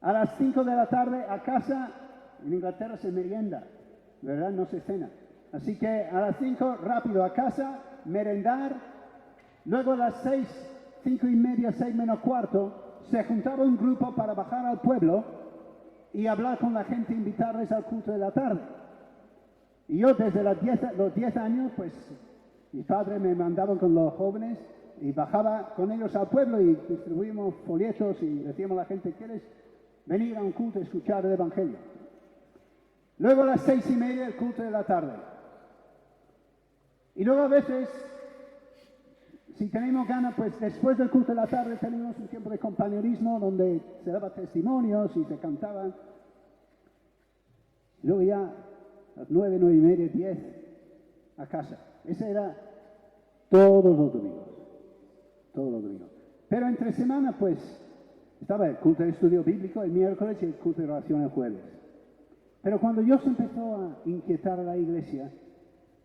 A las 5 de la tarde a casa, en Inglaterra se merienda, ¿verdad? No se cena. Así que a las 5 rápido a casa, merendar, luego a las 6, 5:30, 6 menos cuarto, se juntaba un grupo para bajar al pueblo y hablar con la gente, invitarles al culto de la tarde. Y yo desde los 10 años, pues mis padres me mandaban con los jóvenes y bajaba con ellos al pueblo y distribuíamos folletos y decíamos a la gente, ¿quieres venir a un culto y escuchar el Evangelio? Luego a las 6:30 el culto de la tarde. Y luego a veces, si tenemos ganas, pues después del culto de la tarde tenemos un tiempo de compañerismo donde se daba testimonios y se cantaban. Y luego ya a las 9, 9:30, 10 a casa. Ese era todos los domingos. Todos los domingos. Pero entre semana, pues, estaba el culto de estudio bíblico el miércoles y el culto de oración el jueves. Pero cuando Dios empezó a inquietar a la iglesia,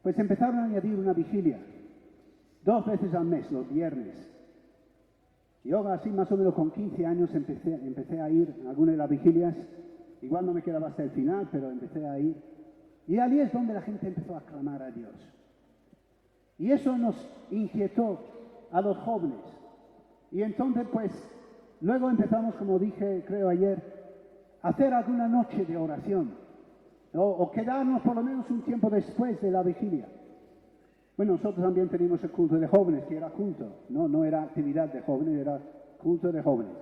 pues empezaron a añadir una vigilia. 2 veces al mes, los viernes. Yo así más o menos con 15 años empecé a ir a algunas de las vigilias. Igual no me quedaba hasta el final, pero empecé a ir. Y allí es donde la gente empezó a clamar a Dios. Y eso nos inquietó a los jóvenes. Y entonces, pues, luego empezamos, como dije, creo ayer, a hacer alguna noche de oración. O quedarnos por lo menos un tiempo después de la vigilia. Bueno, nosotros también teníamos el culto de jóvenes, que era culto, no era actividad de jóvenes, era culto de jóvenes.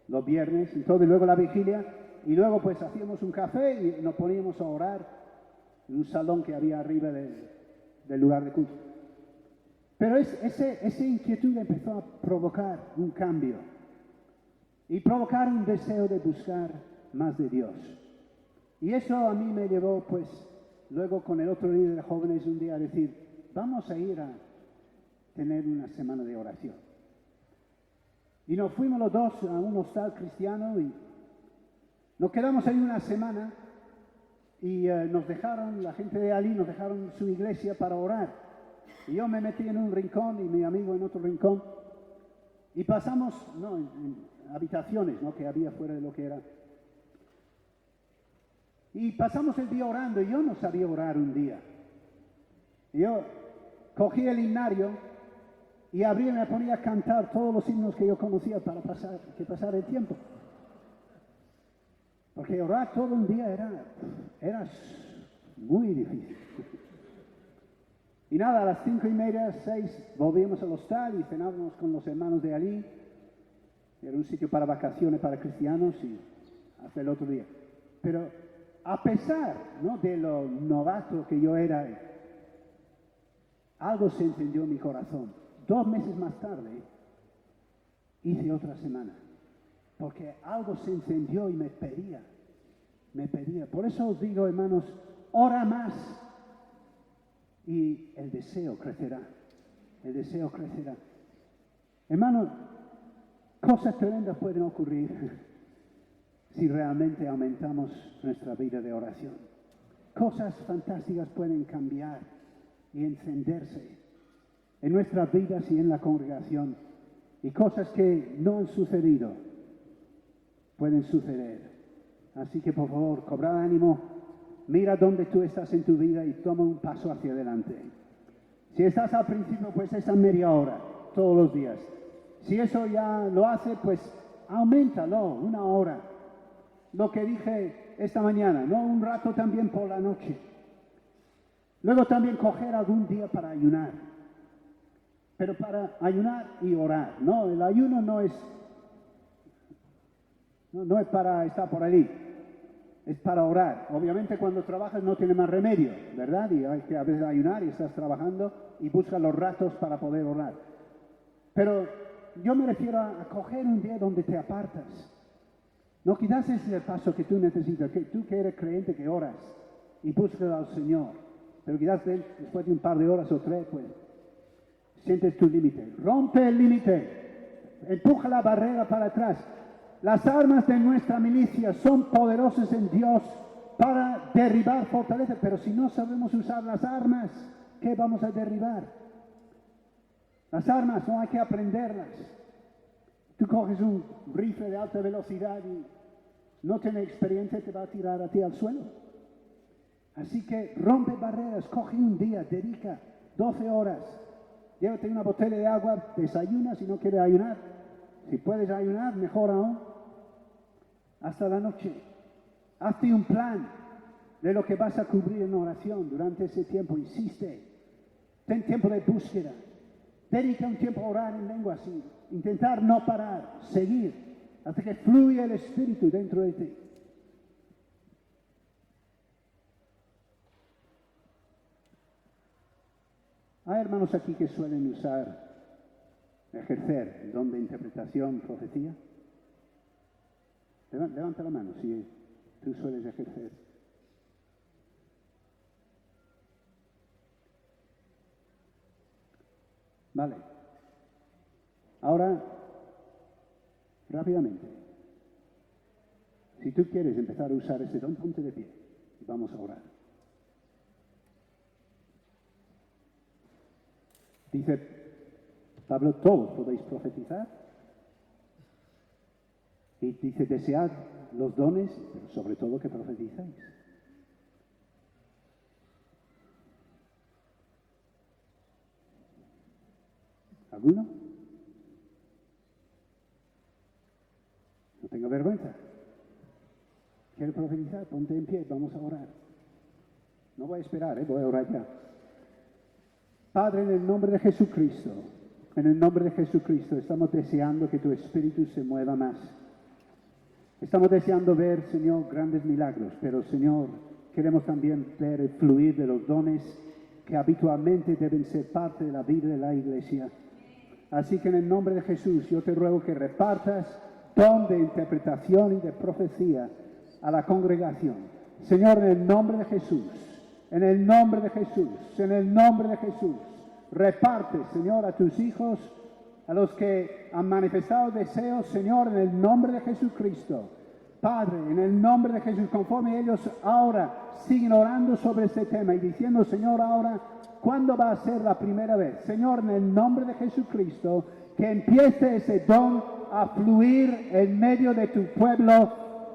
Los viernes, y todo, y luego la vigilia, y luego pues hacíamos un café y nos poníamos a orar en un salón que había arriba del lugar de culto. Pero esa inquietud empezó a provocar un cambio y provocar un deseo de buscar más de Dios. Y eso a mí me llevó, pues, luego con el otro líder de jóvenes un día a decir, vamos a ir a tener una semana de oración. Y nos fuimos los dos a un hostal cristiano y nos quedamos ahí una semana y nos dejaron, la gente de allí nos dejaron su iglesia para orar. Y yo me metí en un rincón y mi amigo en otro rincón y pasamos, en habitaciones, que había fuera de lo que era. Y pasamos el día orando y yo no sabía orar un día. Y yo cogí el himnario y abrí y me ponía a cantar todos los himnos que yo conocía para pasar el tiempo. Porque orar todo un día era muy difícil. Y nada, a las 5:30, 6, volvíamos al hostal y cenábamos con los hermanos de allí. Era un sitio para vacaciones para cristianos y hasta el otro día. Pero a pesar de lo novato que yo era, algo se encendió en mi corazón. 2 meses más tarde, hice otra semana. Porque algo se encendió y me pedía. Por eso os digo, hermanos, ora más y el deseo crecerá. Hermanos, cosas tremendas pueden ocurrir si realmente aumentamos nuestra vida de oración. Cosas fantásticas pueden cambiar y encenderse en nuestras vidas y en la congregación. Y cosas que no han sucedido pueden suceder. Así que por favor, cobrad ánimo, mira dónde tú estás en tu vida y toma un paso hacia adelante. Si estás al principio, pues esa media hora, todos los días. Si eso ya lo hace, pues auméntalo, 1 hora. Lo que dije esta mañana, ¿no? Un rato también por la noche. Luego también coger algún día para ayunar. Pero para ayunar y orar, ¿no? El ayuno no es para estar por ahí, es para orar. Obviamente cuando trabajas no tiene más remedio, ¿verdad? Y hay que a veces ayunar y estás trabajando y buscas los ratos para poder orar. Pero yo me refiero a coger un día donde te apartas. No, quizás ese es el paso que tú necesitas, que tú que eres creyente que oras y buscas al Señor. Pero quizás después de un par de horas o 3, pues, sientes tu límite. Rompe el límite. Empuja la barrera para atrás. Las armas de nuestra milicia son poderosas en Dios para derribar fortalezas. Pero si no sabemos usar las armas, ¿qué vamos a derribar? Las armas no hay que aprenderlas. Tú coges un rifle de alta velocidad y no tienes experiencia, te va a tirar a ti al suelo. Así que rompe barreras, coge un día, dedica 12 horas. Llévate una botella de agua, desayuna si no quieres ayunar. Si puedes ayunar, mejor aún. Hasta la noche. Hazte un plan de lo que vas a cubrir en oración durante ese tiempo. Insiste. Ten tiempo de búsqueda. Dedica un tiempo a orar en lenguas y intentar no parar, seguir, hasta que fluya el Espíritu dentro de ti. Hay hermanos aquí que suelen ejercer el don de interpretación, profecía. Levanta la mano si tú sueles ejercer. Vale. Ahora, rápidamente, si tú quieres empezar a usar ese don, ponte de pie y vamos a orar. Dice Pablo, todos podéis profetizar. Y dice, desead los dones, pero sobre todo que profetizáis. ¿Alguno? No tenga vergüenza. ¿Quieres profetizar? Ponte en pie, vamos a orar. No voy a esperar, voy a orar ya. Padre, en el nombre de Jesucristo, estamos deseando que tu Espíritu se mueva más. Estamos deseando ver, Señor, grandes milagros, pero, Señor, queremos también ver el fluir de los dones que habitualmente deben ser parte de la vida de la Iglesia. Así que en el nombre de Jesús, yo te ruego que repartas don de interpretación y de profecía a la congregación. Señor, en el nombre de Jesús, reparte, Señor, a tus hijos, a los que han manifestado deseos, Señor, en el nombre de Jesucristo. Padre, en el nombre de Jesús, conforme ellos ahora siguen orando sobre este tema y diciendo, Señor, ahora, ¿cuándo va a ser la primera vez? Señor, en el nombre de Jesucristo, que empiece ese don a fluir en medio de tu pueblo,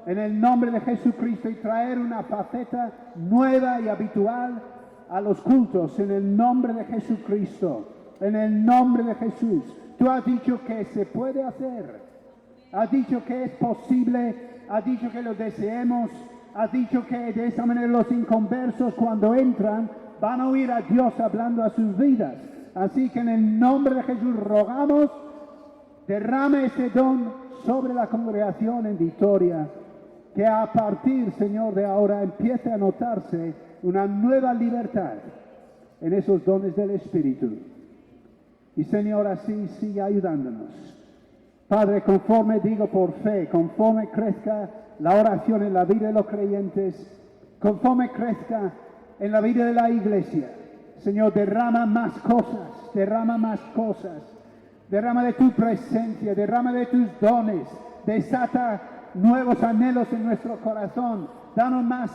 en el nombre de Jesucristo, y traer una faceta nueva y habitual a los cultos, en el nombre de Jesucristo, en el nombre de Jesús. Tú has dicho que se puede hacer, has dicho que es posible, has dicho que lo deseemos, has dicho que de esa manera los inconversos cuando entran van a oír a Dios hablando a sus vidas. Así que en el nombre de Jesús rogamos, derrame ese don sobre la congregación en Vitoria, que a partir, Señor, de ahora empiece a notarse una nueva libertad en esos dones del Espíritu. Y Señor, así sigue ayudándonos. Padre, conforme digo por fe, conforme crezca la oración en la vida de los creyentes, conforme crezca en la vida de la iglesia, Señor, derrama más cosas, derrama de tu presencia, derrama de tus dones, desata nuevos anhelos en nuestro corazón, danos más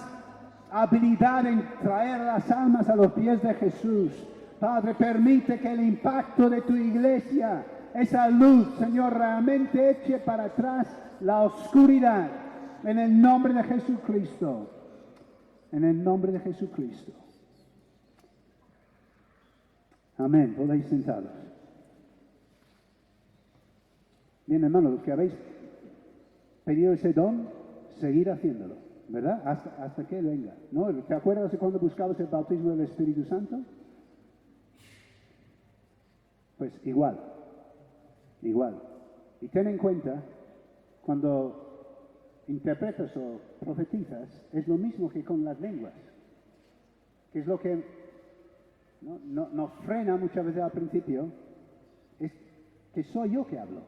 habilidad en traer las almas a los pies de Jesús. Padre, permite que el impacto de tu iglesia, esa luz, Señor, realmente eche para atrás la oscuridad. En el nombre de Jesucristo. En el nombre de Jesucristo. Amén. Podéis sentaros. Bien, hermanos, los que habéis pedido ese don, seguir haciéndolo, ¿verdad? Hasta que Él venga, ¿no? ¿Te acuerdas de cuando buscabas el bautismo del Espíritu Santo? Pues igual. Y ten en cuenta, cuando interpretas o profetizas, es lo mismo que con las lenguas, que es lo que nos frena muchas veces al principio, es que soy yo que hablo,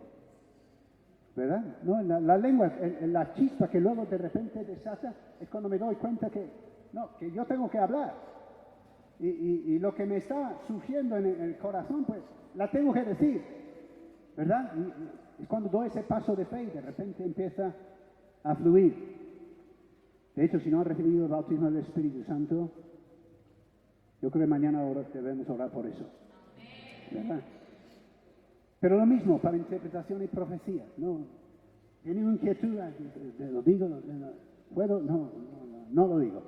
¿verdad? ¿No? La lengua, la chispa que luego de repente desata, es cuando me doy cuenta que yo tengo que hablar. Y lo que me está surgiendo en el corazón, pues, la tengo que decir, ¿verdad? Y es cuando doy ese paso de fe y de repente empieza a fluir. De hecho, si no han recibido el bautismo del Espíritu Santo, yo creo que mañana debemos orar por eso, ¿verdad? Pero lo mismo para interpretación y profecía, ¿no? ¿Tiene inquietud? ¿Lo digo? ¿Puedo? No lo digo.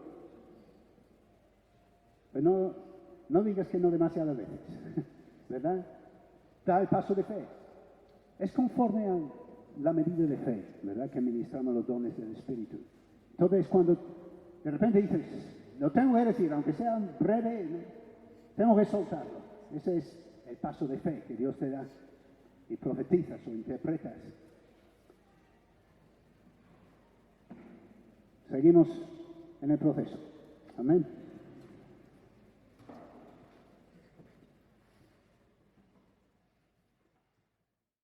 Pero no digas que no demasiadas veces, ¿verdad? Da el paso de fe. Es conforme a la medida de fe, ¿verdad? Que ministramos los dones del Espíritu. Entonces, cuando de repente dices, lo tengo que decir, aunque sea breve, ¿no? Tengo que soltarlo. Ese es el paso de fe que Dios te da y profetizas o interpretas. Seguimos en el proceso. Amén.